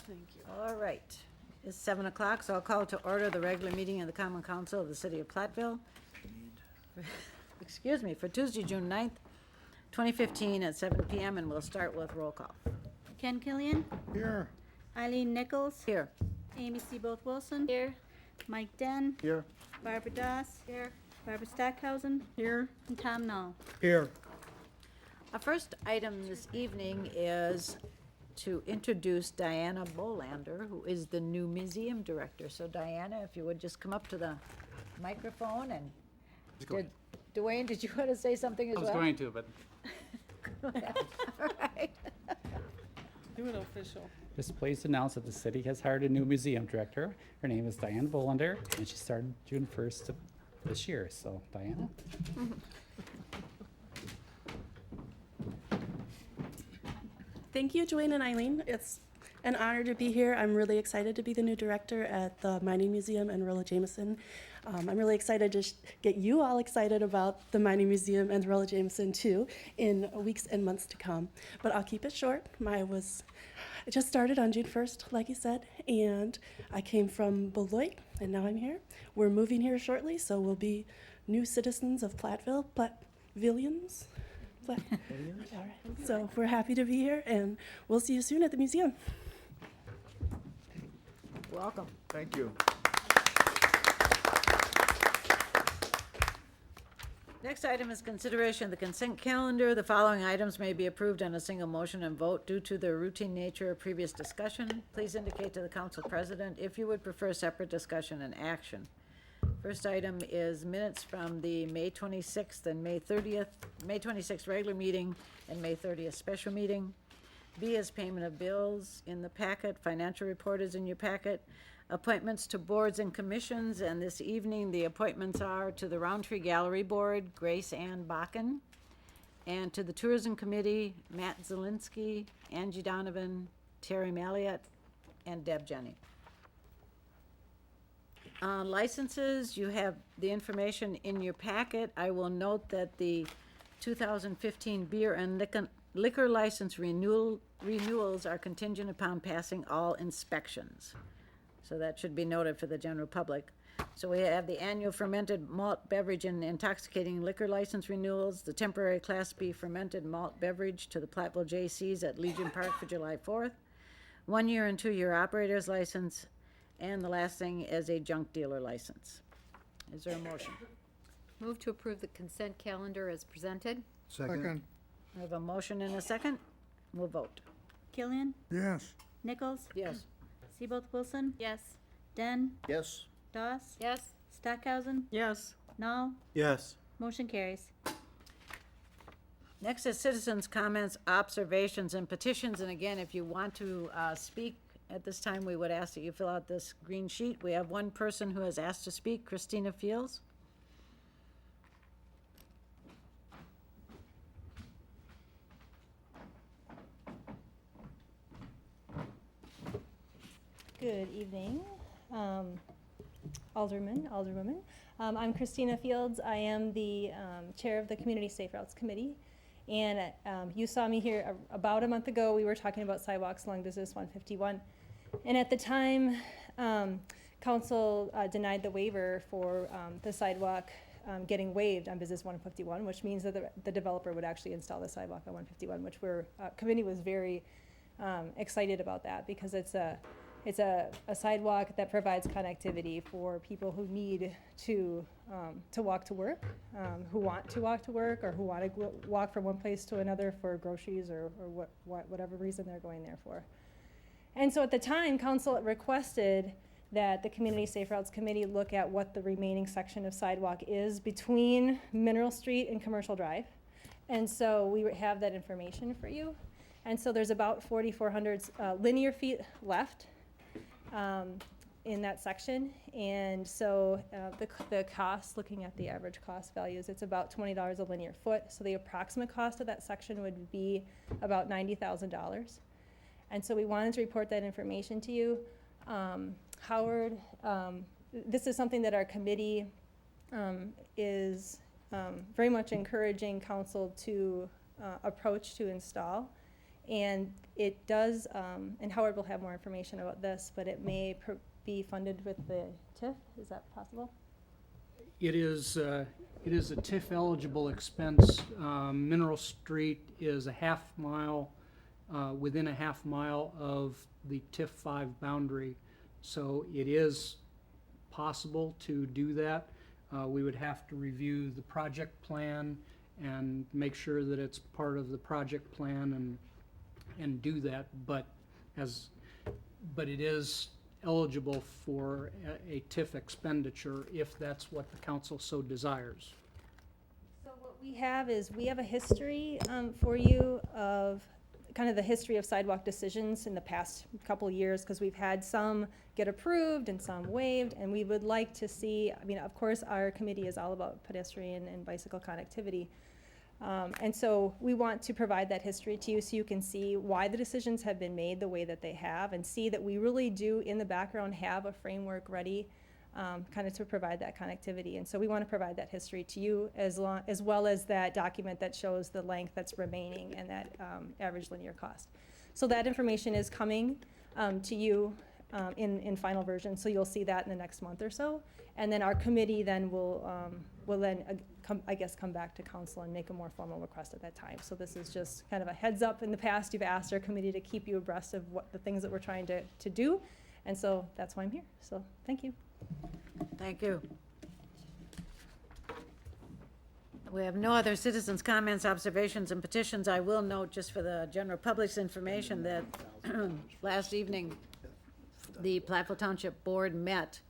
Thank you. All right. It's 7 o'clock, so I'll call to order the regular meeting of the Common Council of the City of Platteville. Excuse me, for Tuesday, June 9th, 2015 at 7 PM, and we'll start with roll call. Ken Killian, Here. Eileen Nichols, Here. Amy Seaboth Wilson. Here. Mike Den, Here. Barbara Doss. Here. Barbara Stackhausen. Here. And Tom Knoll. Here. Our first item this evening is to introduce Diana Bolander, who is the new museum director. So Diana, if you would just come up to the microphone and, Dwayne, did you want to say something as I well? was going to, but All right. Do it official. just pleased to announce that the city has hired a new museum director. Her name is Diane Bolander, and she started June 1st of this year. So, Diana? Thank you, Dwayne and Eileen. It's an honor to be here. I'm really excited to be the new director at the Mining Museum and Rolla Jameson. I'm really excited to get you all excited about the Mining Museum and Rolla Jameson too in weeks and months to come. But I'll keep it short. I just started on June 1st, like you said, and I came from Beloit, and now I'm here. We're moving here shortly, so we'll be new citizens of Platteville, Plattvillians. All right. So we're happy to be here, and we'll see you soon at the museum. Welcome. Thank you. Next item is consideration of the consent calendar. The following items may be approved on a single motion and vote due to the routine nature of previous discussion. Please indicate to the council president if you would prefer separate discussion and action. First item is minutes from the May 26th and May 26th regular meeting and May 30th special meeting. B is payment of bills in the packet. Financial report is in your packet. Appointments to boards and commissions, and this evening, the appointments are to the Roundtree Gallery Board, Grace Ann Bakken, and to the Tourism Committee, Matt Zielinski, Angie Donovan, Terry Malliott, and Deb Jenny. Licenses, you have the information in your packet. I will note that the 2015 beer and liquor license renewals are contingent upon passing all inspections. So that should be noted for the general public. So we have the annual fermented malt beverage and intoxicating liquor license renewals, the temporary Class B fermented malt beverage to the Platteville J.C.'s at Legion Park for July 4th, 1 year and 2 year operator's license, and the last thing is a junk dealer license. Is there a motion? Move to approve the consent calendar as presented. Second. I have a motion and a second. We'll vote. Killian, Yes. Nichols, Yes. Seaboth Wilson. Yes. Den, Yes. Doss. Yes. Stackhausen. Yes. Knoll. Yes. Motion carries. Next is citizens' comments, observations, and petitions. And again, if you want to speak at this time, we would ask that you fill out this green sheet. We have one person who has asked to speak, Christina Fields. Good evening, Alderwomen. I'm Christina Fields. I am the chair of the Community Safe Routes Committee. And you saw me here about a month ago. We were talking about sidewalks along Business 151. And at the time, council denied the waiver for the sidewalk getting waived on Business 151, which means that the developer would actually install the sidewalk on 151, which committee was very excited about that because it's a sidewalk that provides connectivity for people who need to walk to work, who want to walk to work, or who want to walk from one place to another for groceries or whatever reason they're going there for. And so at the time, council requested that the Community Safe Routes Committee look at what the remaining section of sidewalk is between Mineral Street and Commercial Drive. And so we have that information for you. And so there's about 4,400 linear feet left in that section. And so the cost, looking at the average cost values, it's about $20 a linear foot. So the approximate cost of that section would be about $90,000. And so we wanted to report that information to you. Howard, this is something that our committee is very much encouraging council to approach to install. And it does, and Howard will have more information about this, but it may be funded with the TIF. Is that possible? It is a TIF-eligible expense. Mineral Street is a half mile, within a half mile of the TIF 5 boundary. So it is possible to do that. We would have to review the project plan and make sure that it's part of the project plan and do that. But it is eligible for a TIF expenditure if that's what the council so desires. So what we have is, we have a history for you of kind of the history of sidewalk decisions in the past couple years, because we've had some get approved and some waived, and we would like to see, I mean, of course, our committee is all about pedestrian and bicycle connectivity. And so we want to provide that history to you so you can see why the decisions have been made the way that they have, and see that we really do in the background have a framework ready kind of to provide that connectivity. And so we want to provide that history to you as well as that document that shows the length that's remaining and that average linear cost. So that information is coming to you in final version, so you'll see that in the next month or so. And then our committee then will then come back to council and make a more formal request at that time. So this is just kind of a heads up. In the past, you've asked our committee to keep you abreast of what the things that we're trying to do. And so that's why I'm here. So thank you. Thank you. We have no other citizens' comments, observations, and petitions. I will note, just for the general public's information, that last evening, the Platteville Township Board met,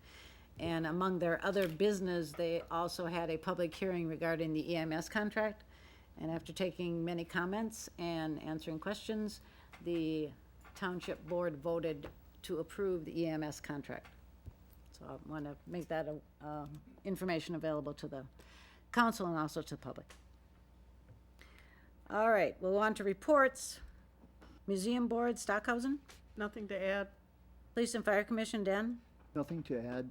and among their other business, they also had a public hearing regarding the EMS contract. And after taking many comments and answering questions, the Township Board voted to approve the EMS contract. So I want to make that information available to the council and also to the public. All right, we'll go on to reports. Museum Board, Stockhausen. Nothing to add. Police and Fire Commission, Dan. Nothing to add.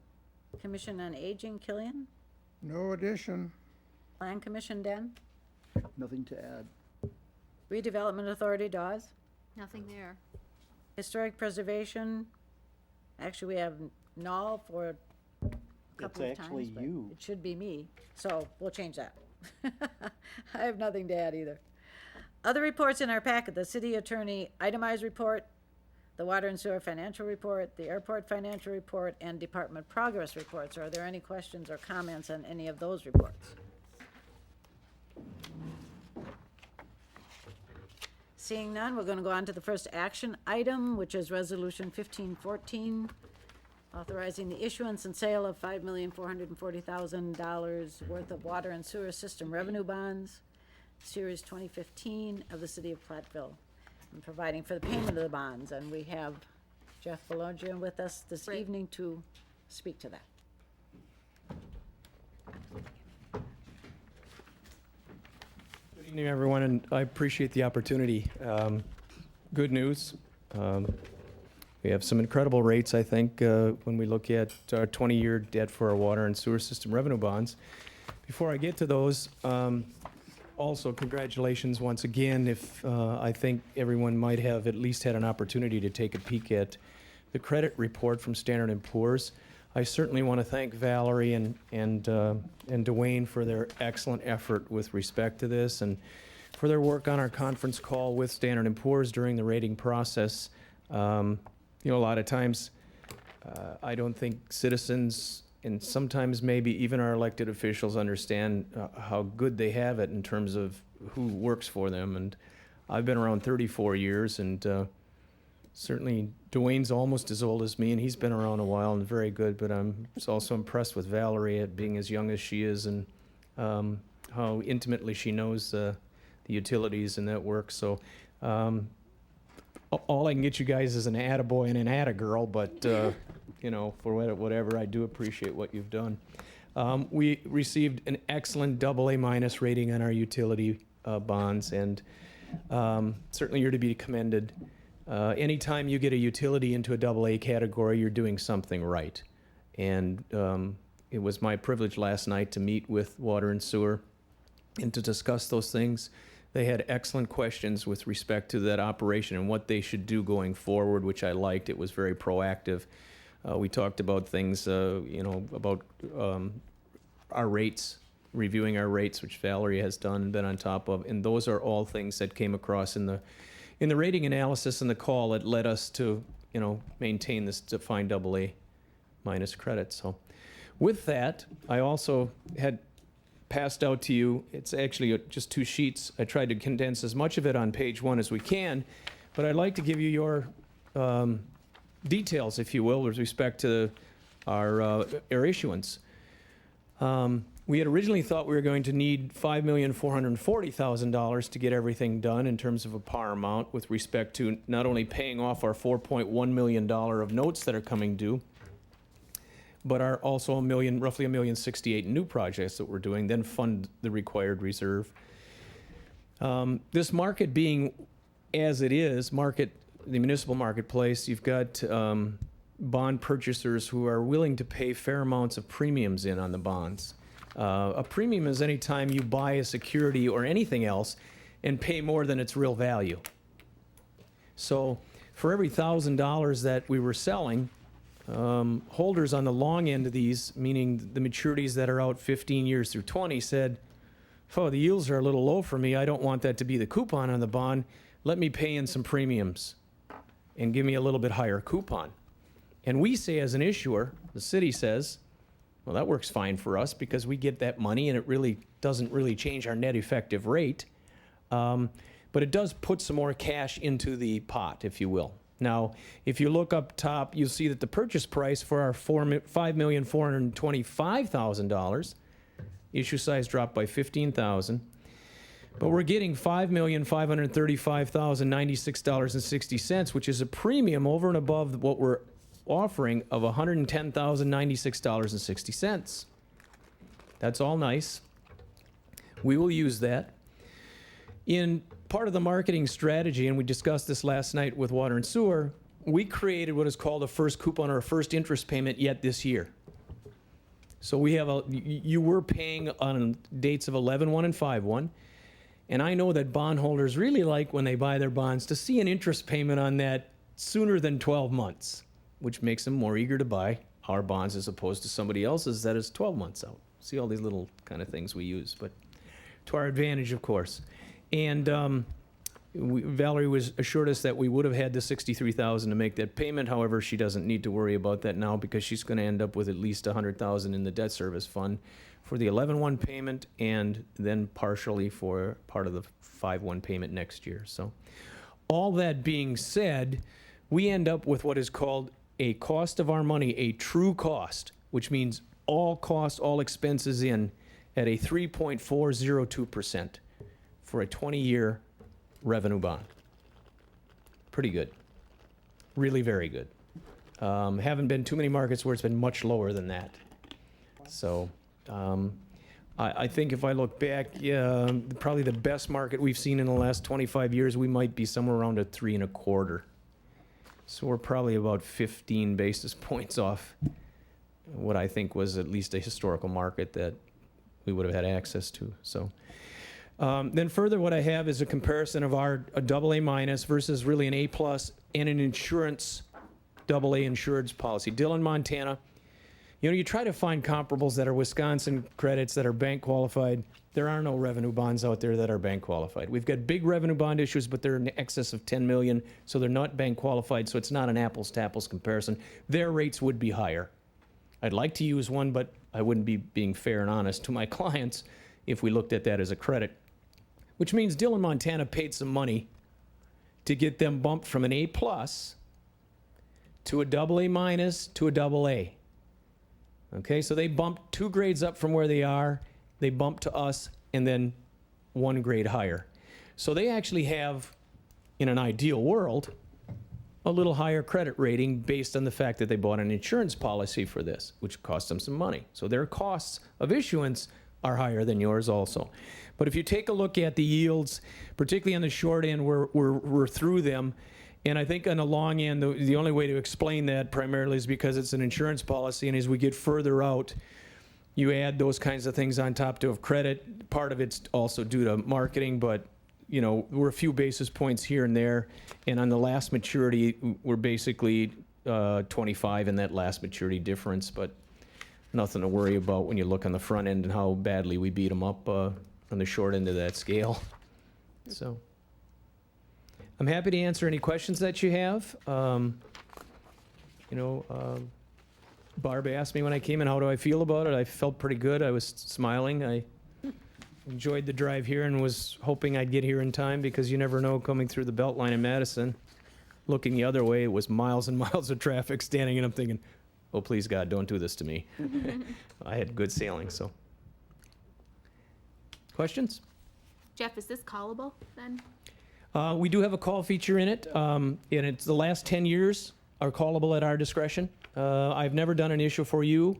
Commission on Aging, Killian. No addition. Plan Commission, Dan. Nothing to add. Redevelopment Authority, Dawes. Nothing there. Historic Preservation, actually, we have Null for a couple of It's times. actually but you. It should be me, so we'll change that. I have nothing to add either. Other reports in our packet: the city attorney itemized report, the water and sewer financial report, the airport financial report, and department progress reports. Are there any questions or comments on any of those reports? Seeing none, we're going to go on to the first action item, which is Resolution 1514, authorizing the issuance and sale of $5,440,000 worth of water and sewer system revenue bonds, Series 2015 of the City of Platteville, and providing for the payment of the bonds. And we have Jeff Bologna with us this evening to speak to that. Good evening, everyone, and I appreciate the opportunity. Good news. We have some incredible rates, I think, when we look at our 20-year debt for our water and sewer system revenue bonds. Before I get to those, also congratulations once again. If I think everyone might have at least had an opportunity to take a peek at the credit report from Standard & Poor's. I certainly want to thank Valerie and Dwayne for their excellent effort with respect to this, and for their work on our conference call with Standard & Poor's during the rating process. You know, a lot of times, I don't think citizens, and sometimes maybe even our elected officials, understand how good they have it in terms of who works for them. And I've been around 34 years, and certainly Dwayne's almost as old as me, and he's been around a while and very good. But I'm also impressed with Valerie at being as young as she is, and how intimately she knows the utilities and that work. So all I can get you guys is an attaboy and an attagirl, but you know, for whatever, I do appreciate what you've done. We received an excellent AA- rating on our utility bonds, and certainly you're to be commended. Anytime you get a utility into a AA category, you're doing something right. And it was my privilege last night to meet with Water and Sewer and to discuss those things They had excellent questions with respect to that operation and what they should do going forward, which I liked. It was very proactive. We talked about things, about our rates, reviewing our rates, which Valerie has done and been on top of. And those are all things that came across in the rating analysis and the call that led us to, maintain this defined AA- credit. So with that, I also had passed out to you, it's actually just 2 sheets. I tried to condense as much of it on page 1 as we can, but I'd like to give you your details, if you will, with respect to our issuance. We had originally thought we were going to need $5,440,000 to get everything done in terms of a par amount with respect to not only paying off our $4.1 million of notes that are coming due, but are also roughly $1,068,000 in new projects that we're doing, then fund the required reserve. This market being as it is, the municipal marketplace, you've got bond purchasers who are willing to pay fair amounts of premiums in on the bonds. A premium is any time you buy a security or anything else and pay more than its real value. So for every $1,000 that we were selling, holders on the long end of these, meaning the maturities that are out 15 years through 20, said, "Oh, the yields are a little low for me. I don't want that to be the coupon on the bond. Let me pay in some premiums and give me a little bit higher coupon." And we say as an issuer, the city says, well, that works fine for us because we get that money and it really doesn't really change our net effective rate. But it does put some more cash into the pot, if you will. Now, if you look up top, you'll see that the purchase price for our $5,425,000, issue size dropped by $15,000, but we're getting $5,535,096.60, which is a premium over and above what we're offering of $110,096.60. That's all nice. We will use that. In part of the marketing strategy, and we discussed this last night with Water and Sewer, we created what is called a first coupon or a first interest payment yet this year. So we have you were paying on dates of 11/1 and 5/1, and I know that bondholders really like when they buy their bonds to see an interest payment on that sooner than 12 months, which makes them more eager to buy our bonds as opposed to somebody else's that is 12 months out. See all these little kind of things we use, but to our advantage, of course. And Valerie assured us that we would have had the $63,000 to make that payment. However, she doesn't need to worry about that now because she's going to end up with at least $100,000 in the debt service fund for the 11/1 payment and then partially for part of the 5/1 payment next year. So all that being said, we end up with what is called a cost of our money, a true cost, which means all costs, all expenses in at a 3.402% for a 20-year revenue bond. Pretty good. Really very good. Haven't been too many markets where it's been much lower than that. So I think if I look back, probably the best market we've seen in the last 25 years, we might be somewhere around a 3.25. So we're probably about 15 basis points off what I think was at least a historical market that we would have had access to. So then further, what I have is a comparison of our AA minus versus really an A plus and an insurance AA insurance policy. Dillon, Montana. You try to find comparables that are Wisconsin credits that are bank qualified. There are no revenue bonds out there that are bank qualified. We've got big revenue bond issues, but they're in excess of 10 million, so they're not bank qualified, so it's not an apples to apples comparison. Their rates would be higher. I'd like to use one, but I wouldn't be being fair and honest to my clients if we looked at that as a credit. Which means Dillon, Montana paid some money to get them bumped from an A plus to a AA minus to a AA. Okay, so they bumped 2 grades up from where they are. They bumped to us and then 1 grade higher. So they actually have, in an ideal world, a little higher credit rating based on the fact that they bought an insurance policy for this, which cost them some money. So their costs of issuance are higher than yours also. But if you take a look at the yields, particularly on the short end, we're through them. And I think on the long end, the only way to explain that primarily is because it's an insurance policy. And as we get further out, you add those kinds of things on top to have credit. Part of it's also due to marketing, but you know, we're a few basis points here and there, and on the last maturity, we're basically 25 in that last maturity difference, but nothing to worry about when you look on the front end and how badly we beat them up on the short end of that scale. So, I'm happy to answer any questions that you have. Barb asked me when I came in, how do I feel about it? I felt pretty good. I was smiling. I enjoyed the drive here and was hoping I'd get here in time, because you never know, coming through the Beltline in Madison. Looking the other way, it was miles and miles of traffic standing, and I'm thinking, oh, please, God, don't do this to me. I had good sailing, so. Questions? Jeff, is this callable then? We do have a call feature in it, and it's the last 10 years are callable at our discretion. I've never done an issue for you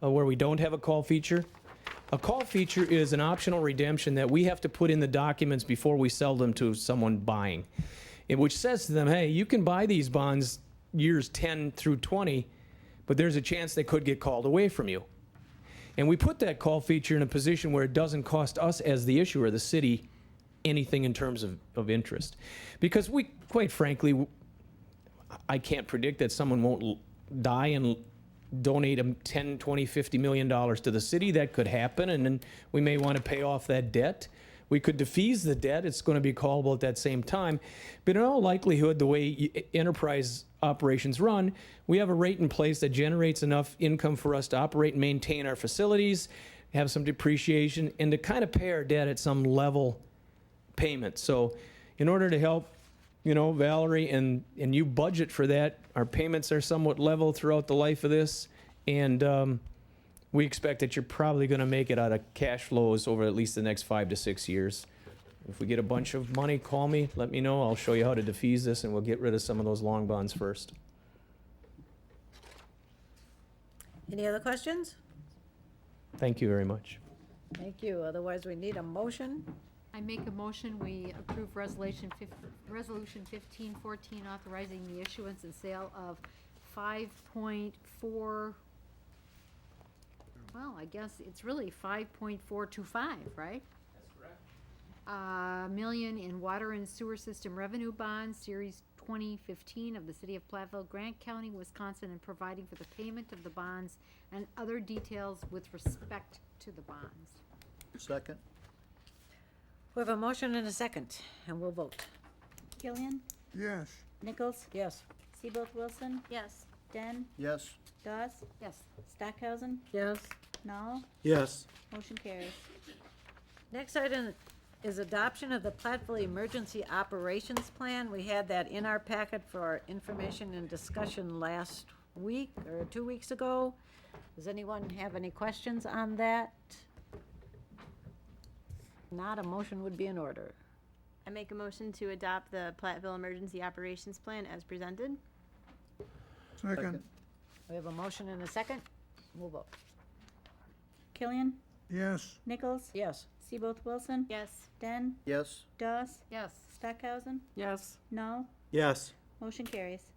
where we don't have a call feature. A call feature is an optional redemption that we have to put in the documents before we sell them to someone buying, which says to them, hey, you can buy these bonds years 10 through 20, but there's a chance they could get called away from you. And we put that call feature in a position where it doesn't cost us as the issuer, the city, anything in terms of interest. Because we, quite frankly, I can't predict that someone won't die and donate them 10, 20, $50 million to the city. That could happen, and then we may want to pay off that debt. We could defease the debt. It's going to be callable at that same time. But in all likelihood, the way enterprise operations run, we have a rate in place that generates enough income for us to operate and maintain our facilities, have some depreciation, and to kind of pay our debt at some level payment. So in order to help, Valerie and you budget for that, our payments are somewhat level throughout the life of this, and we expect that you're probably going to make it out of cash flows over at least the next 5 to 6 years. If we get a bunch of money, call me, let me know. I'll show you how to defease this, and we'll get rid of some of those long bonds first. Any other questions? Thank you very much. Thank you. Otherwise, we need a motion. I make a motion, we approve resolution 1514, authorizing the issuance and sale of 5.4, well, I guess it's really 5.425, right? That's correct. Million in water and sewer system revenue bonds, series 2015 of the city of Platteville, Grant County, Wisconsin, and providing for the payment of the bonds and other details with respect to the bonds. Second? We have a motion and a second, and we'll vote. Killian, Yes. Nichols, Yes. Seabolt Wilson, Yes. Den, Yes. Dawes, Yes. Stockhausen, Yes. Nall, Yes. motion carries. Next item is adoption of the Platteville Emergency Operations Plan. We had that in our packet for our information and discussion last week or 2 weeks ago. Does anyone have any questions on that? Not, a motion would be in order. I make a motion to adopt the Platteville Emergency Operations Plan as presented. Second. We have a motion and a second. We'll vote. Killian, Yes. Nichols, Yes. Seabolt Wilson, Yes. Den, Yes. Dawes, Yes. Stockhausen, Yes. Nall, Yes. motion carries.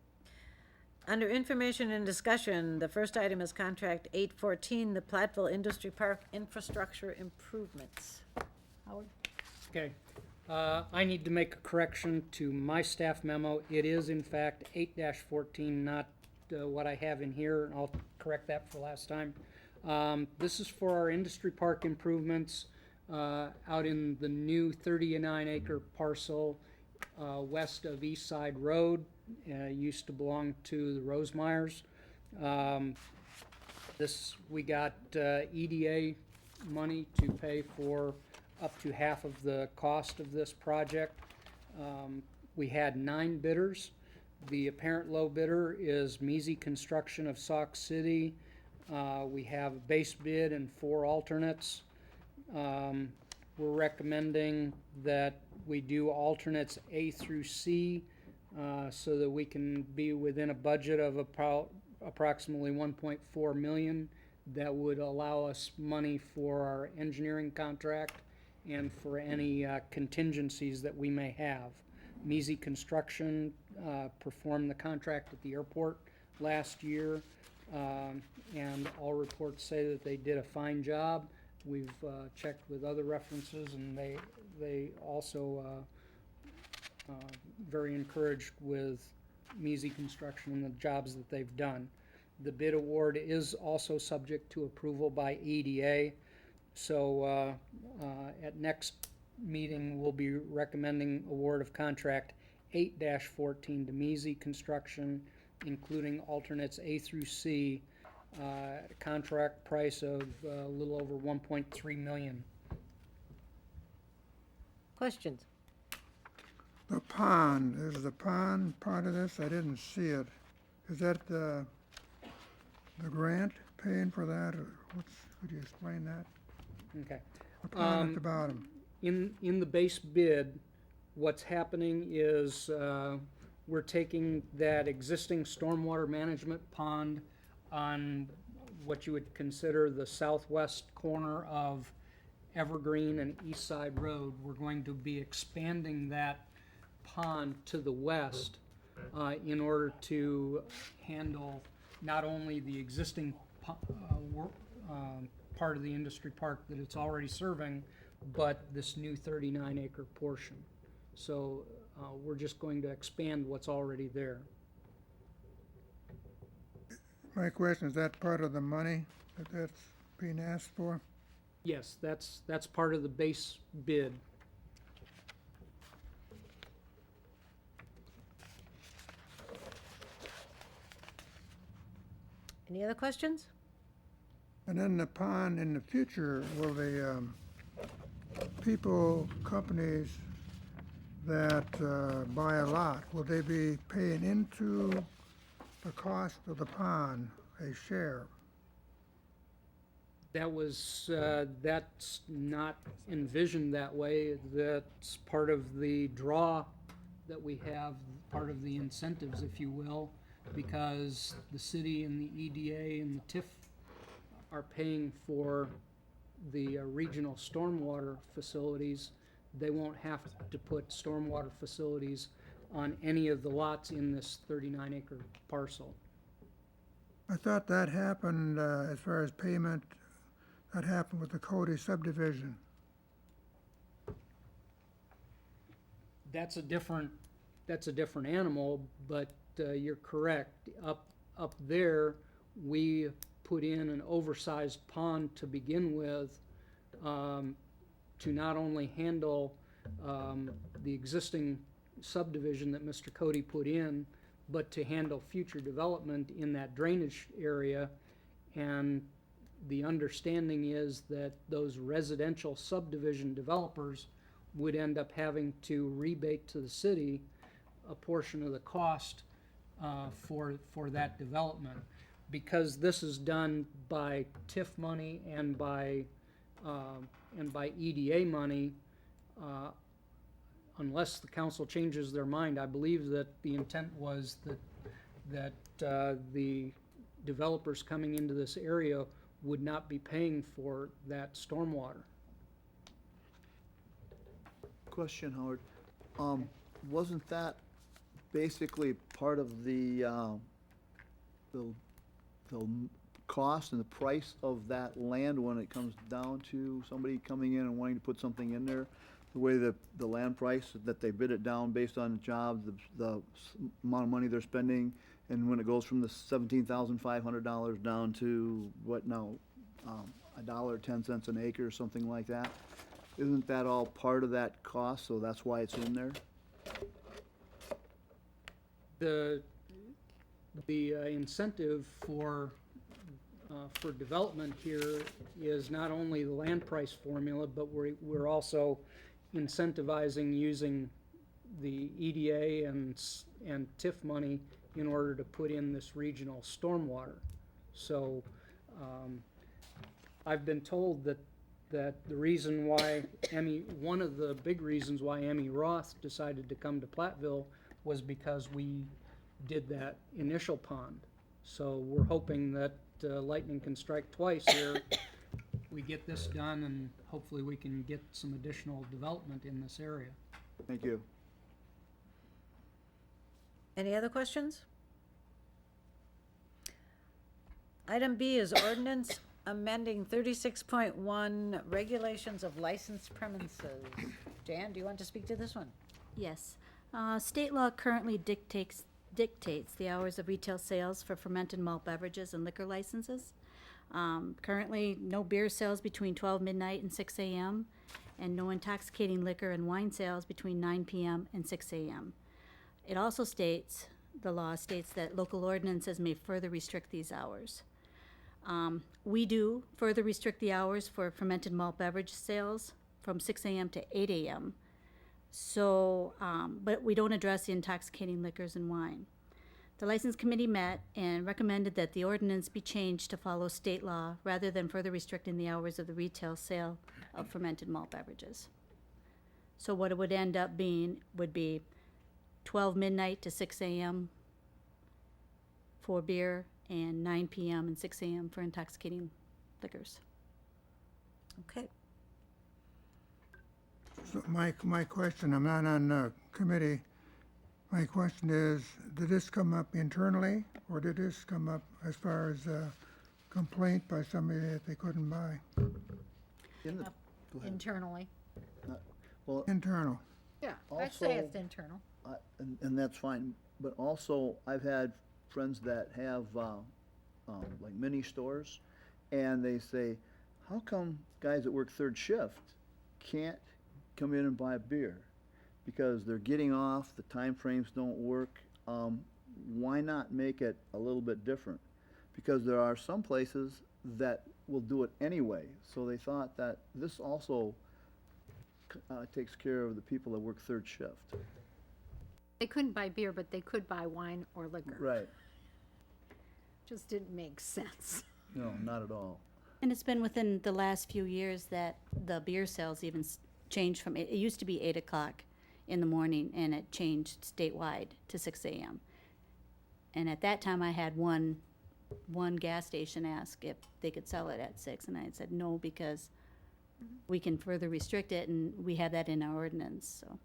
Under information and discussion, the first item is contract 814, the Platteville Industry Park Infrastructure Improvements. Howard? Okay. I need to make a correction to my staff memo. It is in fact 8-14, not what I have in here, and I'll correct that for last time. This is for our industry park improvements out in the new 39-acre parcel west of East Side Road. Used to belong to the Rosemeyers. We got EDA money to pay for up to half of the cost of this project. We had 9 bidders. The apparent low bidder is Measy Construction of Sauk City. We have a base bid and 4 alternates. We're recommending that we do alternates A through C so that we can be within a budget of approximately 1.4 million. That would allow us money for our engineering contract and for any contingencies that we may have. Measy Construction performed the contract at the airport last year, and all reports say that they did a fine job. We've checked with other references, and they also very encouraged with Measy Construction and the jobs that they've done. The bid award is also subject to approval by EDA. So at next meeting, we'll be recommending award of contract 8-14 to Measy Construction, including alternates A through C, contract price of a little over $1.3 million. Questions? The pond, is the pond part of this? I didn't see it. Is that the grant paying for that, or could you explain that? Okay. The pond at the bottom. In the base bid, what's happening is we're taking that existing stormwater management pond on what you would consider the southwest corner of Evergreen and East Side Road. We're going to be expanding that pond to the west in order to handle not only the existing part of the industry park that it's already serving, but this new 39-acre portion. So we're just going to expand what's already there. My question, is that part of the money that's being asked for? Yes, that's part of the base bid. Any other questions? And then the pond in the future, will the people, companies that buy a lot, will they be paying into the cost of the pond a share? That's not envisioned that way. That's part of the draw that we have, part of the incentives, if you will, because the city and the EDA and the TIF are paying for the regional stormwater facilities. They won't have to put stormwater facilities on any of the lots in this 39-acre parcel. I thought that happened, as far as payment, that happened with the Cody subdivision. That's a different animal, but you're correct. Up there, we put in an oversized pond to begin with, to not only handle the existing subdivision that Mr. Cody put in, but to handle future development in that drainage area. And the understanding is that those residential subdivision developers would end up having to rebate to the city a portion of the cost for that development. Because this is done by TIF money and by EDA money, unless the council changes their mind, I believe that the intent was that the developers coming into this area would not be paying for that stormwater. Question, Howard. Wasn't that basically part of the cost and the price of that land when it comes down to somebody coming in and wanting to put something in there? The way the land price, that they bid it down based on the job, the amount of money they're spending, and when it goes from the $17,500 down to what now, $1.10 an acre or something like that, isn't that all part of that cost, so that's why it's in there? The incentive for development here is not only the land price formula, but we're also incentivizing using the EDA and TIF money in order to put in this regional stormwater. So I've been told that the reason why one of the big reasons why Emmy Roth decided to come to Platteville was because we did that initial pond. So we're hoping that lightning can strike twice here. We get this done, and hopefully we can get some additional development in this area. Thank you. Any other questions? Item B is ordinance amending 36.1 regulations of licensed premises. Jan, do you want to speak to this one? Yes. State law currently dictates the hours of retail sales for fermented malt beverages and liquor licenses. Currently, no beer sales between 12 midnight and 6 a.m., and no intoxicating liquor and wine sales between 9 p.m. and 6 a.m. It also states, the law states that local ordinances may further restrict these hours. We do further restrict the hours for fermented malt beverage sales from 6 a.m. to 8 a.m. So, but we don't address the intoxicating liquors and wine. The License Committee met and recommended that the ordinance be changed to follow state law rather than further restricting the hours of the retail sale of fermented malt beverages. So what it would end up being would be 12 midnight to 6 a.m. for beer and 9 p.m. and 6 a.m. for intoxicating liquors. Okay. So my question, I'm not on the committee. My question is, did this come up internally, or did this come up as far as a complaint by somebody that they couldn't buy? In the, go ahead. Internally. Well, Internal. Yeah, I'd say it's Also- internal. and that's fine, but also I've had friends that have, like mini stores, and they say, how come guys that work third shift can't come in and buy a beer? Because they're getting off, the time frames don't work. Why not make it a little bit different? Because there are some places that will do it anyway, so they thought that this also takes care of the people that work third shift. They couldn't buy beer, but they could buy wine or liquor. Right. Just didn't make sense. No, not at all. And it's been within the last few years that the beer sales even changed from, it used to be 8 o'clock in the morning, and it changed statewide to 6 a.m. And at that time, I had one gas station ask if they could sell it at 6, and I had said no, because we can further restrict it, and we have that in our ordinance, so.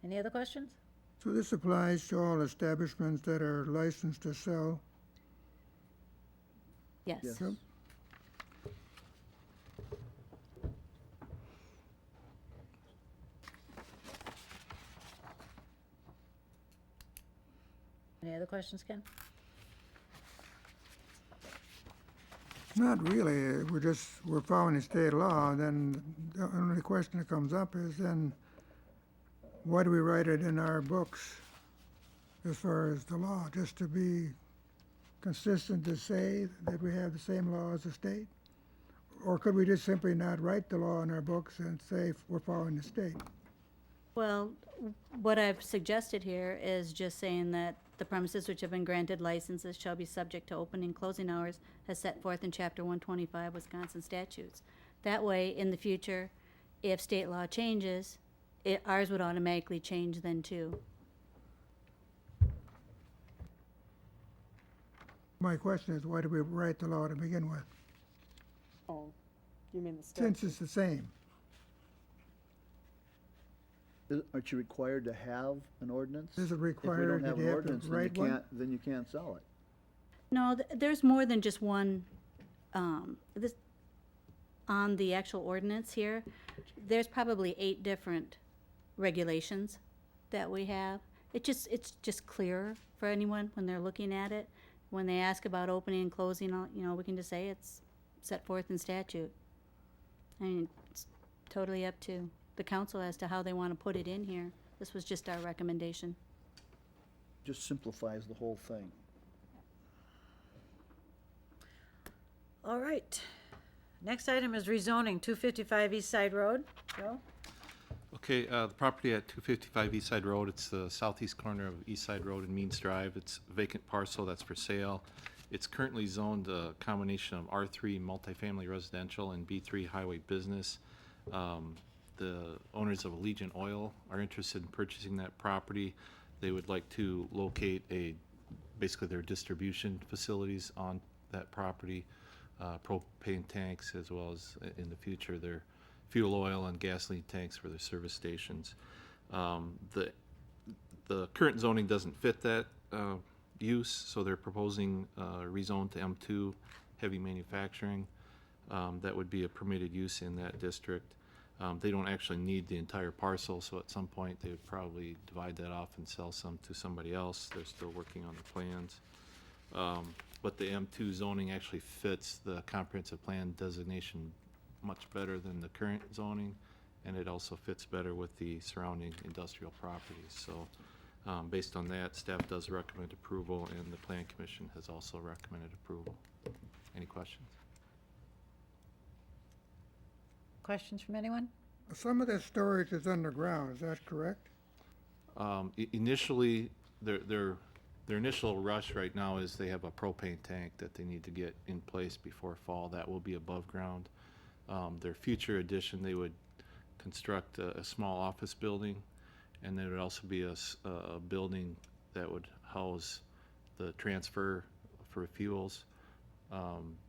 Any other questions? So this applies to all establishments that are licensed to sell? Yes. Yes. Yep. Any other questions, Ken? Not really. We're following the state law. Then the only question that comes up is then, why do we write it in our books as far as the law? Just to be consistent to say that we have the same law as the state? Or could we just simply not write the law in our books and say we're following the state? Well, what I've suggested here is just saying that the premises which have been granted licenses shall be subject to opening and closing hours as set forth in Chapter 125 Wisconsin statutes. That way, in the future, if state law changes, ours would automatically change then too. My question is, why do we write the law to begin with? Oh, you mean the Since it's the same. Aren't you required to have an ordinance? Is it If we required don't that have you an have to ordinance, then you write one? can't, then you can't sell it. No, there's more than just one, this, on the actual ordinance here, there's probably 8 different regulations that we have. It's just clearer for anyone when they're looking at it. When they ask about opening and closing, we can just say it's set forth in statute. I mean, it's totally up to the council as to how they want to put it in here. This was just our recommendation. Just simplifies the whole thing. All right. Next item is rezoning 255 East Side Road. Joe? Okay, the property at 255 East Side Road, it's the southeast corner of East Side Road and Means Drive. It's a vacant parcel that's for sale. It's currently zoned a combination of R3 multifamily residential and B3 highway business. The owners of Allegiant Oil are interested in purchasing that property. They would like to locate basically their distribution facilities on that property, propane tanks, as well as in the future their fuel oil and gasoline tanks for their service stations. The current zoning doesn't fit that use, so they're proposing rezone to M2, heavy manufacturing. That would be a permitted use in that district. They don't actually need the entire parcel, so at some point they would probably divide that off and sell some to somebody else. They're still working on the plans. But the M2 zoning actually fits the comprehensive plan designation much better than the current zoning, and it also fits better with the surrounding industrial properties. So based on that, staff does recommend approval, and the Plan Commission has also recommended approval. Any questions? Questions from anyone? Some of that storage is underground, is that correct? Initially, their initial rush right now is they have a propane tank that they need to get in place before fall. That will be above ground. Their future addition, they would construct a small office building, and there would also be a building that would house the transfer for fuels.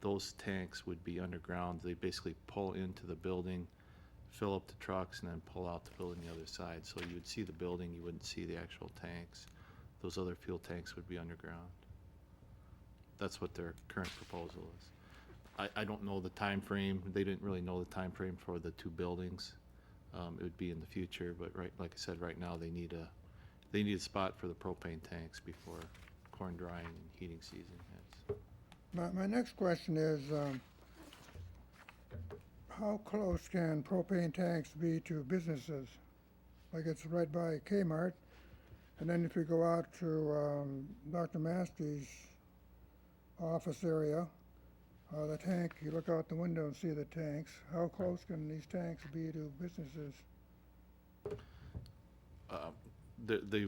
Those tanks would be underground. They basically pull into the building, fill up the trucks, and then pull out the building the other side. So you would see the building, you wouldn't see the actual tanks. Those other fuel tanks would be underground. That's what their current proposal is. I don't know the time frame. They didn't really know the time frame for the two buildings. It would be in the future, but like I said, right now they need a spot for the propane tanks before corn drying and heating season hits. My next question is, how close can propane tanks be to businesses? Like it's right by Kmart, and then if you go out to Dr. Masty's office area, the tank, you look out the window and see the tanks. How close can these tanks be to businesses? They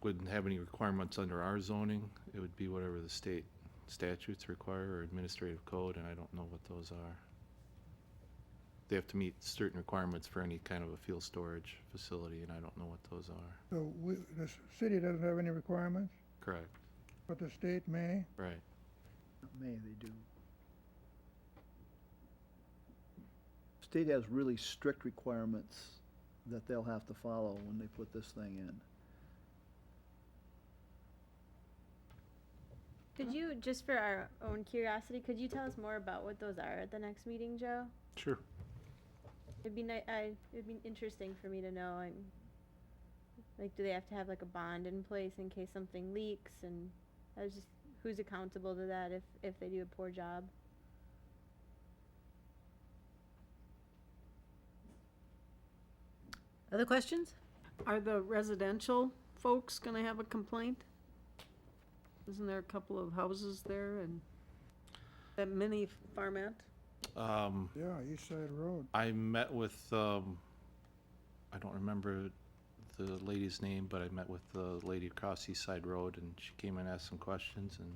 wouldn't have any requirements under our zoning. It would be whatever the state statutes require or administrative code, and I don't know what those are. They have to meet certain requirements for any kind of a fuel storage facility, and I don't know what those are. So the city doesn't have any requirements, Correct. but the state may? Right. May they do. State has really strict requirements that they'll have to follow when they put this thing in. Could you, just for our own curiosity, could you tell us more about what those are at the next meeting, Joe? Sure. It'd be it'd be interesting for me to know, and like, do they have to have like a bond in place in case something leaks, and I was just, who's accountable to that if they do a poor job? Other questions? Are the residential folks gonna have a complaint? Isn't there a couple of houses there and that mini farmette? Yeah, East Side Road. I met with, I don't remember the lady's name, but I met with the lady across East Side Road, and she came and asked some questions, and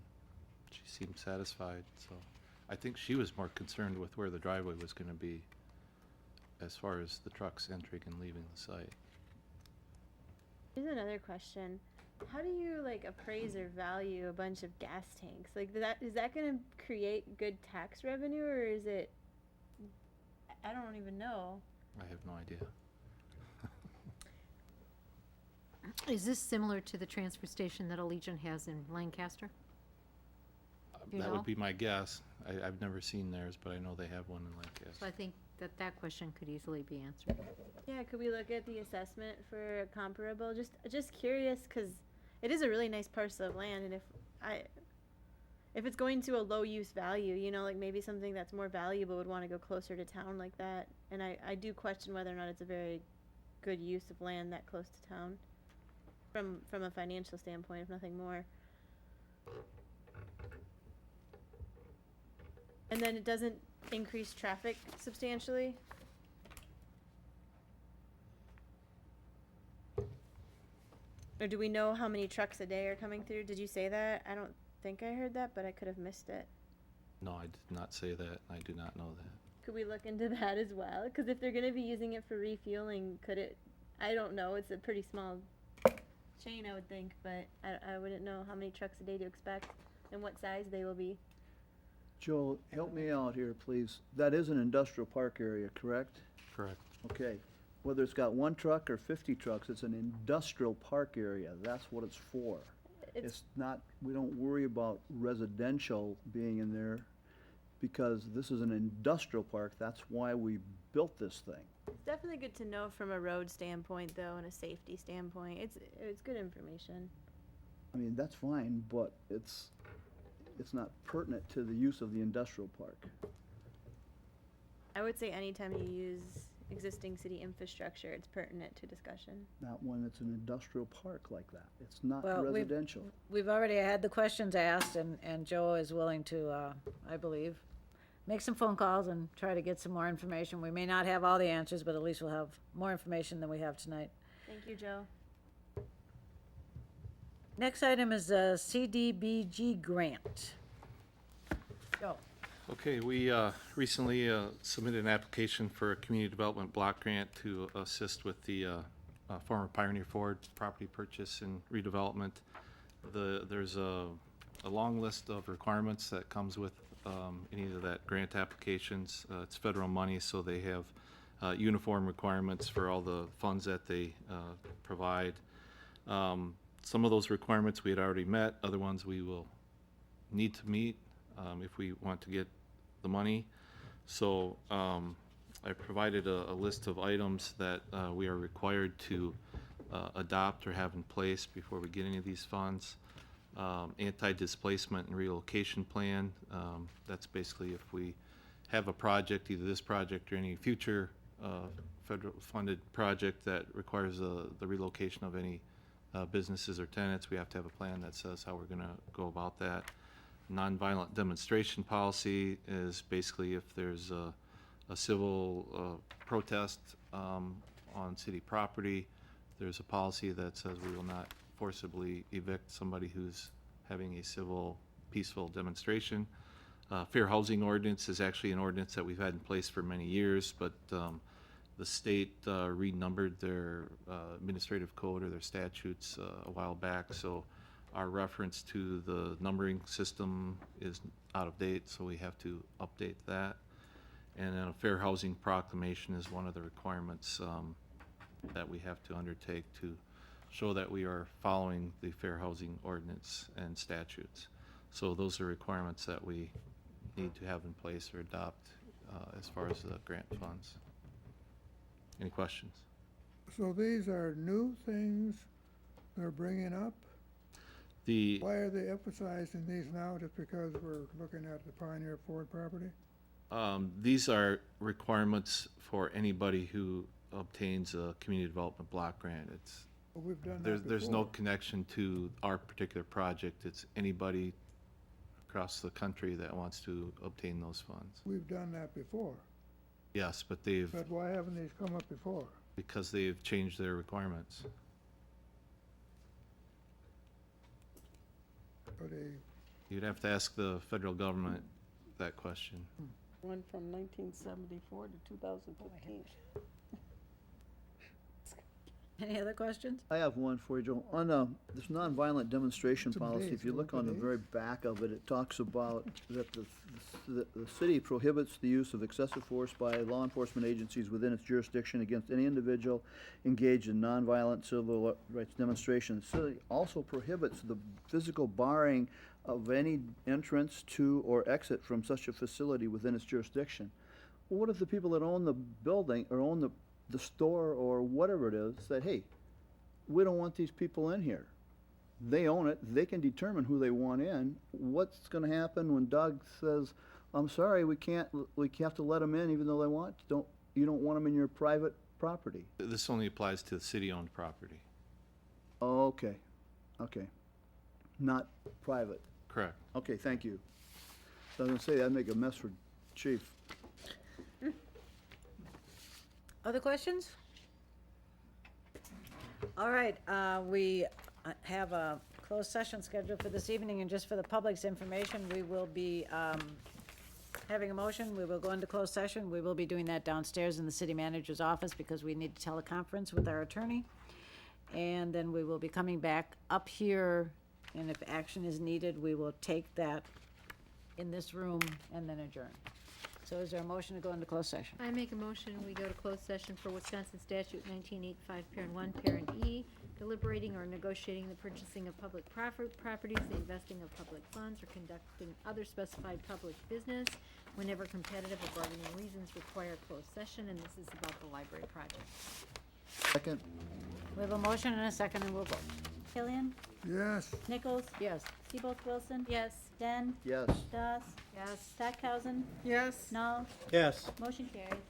she seemed satisfied. So I think she was more concerned with where the driveway was going to be as far as the trucks entering and leaving the site. Here's another question. How do you like appraise or value a bunch of gas tanks? Like, is that going to create good tax revenue, or is it? I don't even know. I have no idea. Is this similar to the transfer station that Allegiant has in Lancaster? You That know? would be my guess. I've never seen theirs, but I know they have one in Lancaster. So I think that question could easily be answered. Yeah, could we look at the assessment for a comparable? Just curious, because it is a really nice parcel of land, and if it's going to a low use value, you know, like maybe something that's more valuable would want to go closer to town like that. And I do question whether or not it's a very good use of land that close to town, from a financial standpoint, if nothing more. And then it doesn't increase traffic substantially. Or do we know how many trucks a day are coming through? Did you say that? I don't think I heard that, but I could have missed it. No, I did not say that. I do not know that. Could we look into that as well? Because if they're going to be using it for refueling, could it? I don't know. It's a pretty small chain, I would think, but I wouldn't know how many trucks a day to expect and what size they will be. Joel, help me out here, please. That is an industrial park area, correct? Correct. Okay. Whether it's got one truck or 50 trucks, it's an industrial park area. That's what it's for. It's not, we don't worry about residential being in there because this is an industrial park. That's why we built this thing. It's definitely good to know from a road standpoint, though, and a safety standpoint. It's good information. I mean, that's fine, but it's not pertinent to the use of the industrial park. I would say anytime you use existing city infrastructure, it's pertinent to discussion. Not when it's an industrial park like that. It's not Well, residential. We've already had the questions asked, and Joe is willing to, I believe, make some phone calls and try to get some more information. We may not have all the answers, but at least we'll have more information than we have tonight. Thank you, Joe. Next item is a CDBG grant. Joe. Okay, we recently submitted an application for a community development block grant to assist with the former Pioneer Ford property purchase and redevelopment. There's a long list of requirements that comes with any of that grant applications. It's federal money, so they have uniform requirements for all the funds that they provide. Some of those requirements we had already met, other ones we will need to meet if we want to get the money. So I provided a list of items that we are required to adopt or have in place before we get any of these funds. Anti-displacement and relocation plan. That's basically if we have a project, either this project or any future federal funded project that requires the relocation of any businesses or tenants, we have to have a plan that says how we're going to go about that. Nonviolent demonstration policy is basically if there's a civil protest on city property, there's a policy that says we will not forcibly evict somebody who's having a civil, peaceful demonstration. Fair housing ordinance is actually an ordinance that we've had in place for many years, but the state renumbered their administrative code or their statutes a while back, so our reference to the numbering system is out of date, so we have to update that. And then a fair housing proclamation is one of the requirements that we have to undertake to show that we are following the fair housing ordinance and statutes. So those are requirements that we need to have in place or adopt as far as the grant funds. Any questions? So these are new things they're bringing up? Why are they emphasizing these now, just because we're looking at the Pioneer Ford property? These are requirements for anybody who obtains a community development block grant. It's Well, we've done that there's no before. connection to our particular project. It's anybody across the country that wants to obtain those funds. We've done that before, Yes, but but why haven't these come up before? because they've changed their requirements. Are they, You'd have to ask the federal government that question. Went from 1974 to 2015. Any other questions? I have one for you, Joe. On this nonviolent demonstration Some policy, days, if you look local on the days. very back of it, it talks about that the city prohibits the use of excessive force by law enforcement agencies within its jurisdiction against any individual engaged in nonviolent civil rights demonstrations. The city also prohibits the physical barring of any entrance to or exit from such a facility within its jurisdiction. Well, what if the people that own the building or own the store or whatever it is said, hey, we don't want these people in here? They own it, they can determine who they want in. What's gonna happen when Doug says, I'm sorry, we have to let them in even though they want, you don't want them in your private property? This only applies to the city-owned property. Oh, okay, not private. Correct. Okay, thank you. So I was gonna say, that'd make a mess for chief. Other questions? All right, we have a closed session scheduled for this evening, and just for the public's information, we will be having a motion. We will go into closed session. We will be doing that downstairs in the city manager's office because we need to teleconference with our attorney. And then we will be coming back up here, and if action is needed, we will take that in this room and then adjourn. So is there a motion to go into closed session? I make a motion, we go to closed session for Wisconsin statute 1985, parent 1, parent E, deliberating or negotiating the purchasing of public properties, the investing of public funds, or conducting other specified public business whenever competitive or bargaining reasons require closed session, and this is about the library project. Second? We have a motion and a second, and we'll vote. Killian, Yes, Nichols, Yes. Seabolt Wilson, Yes. Den, Yes. Doss, Yes. Stackhausen, Yes. Null, Yes. motion carried.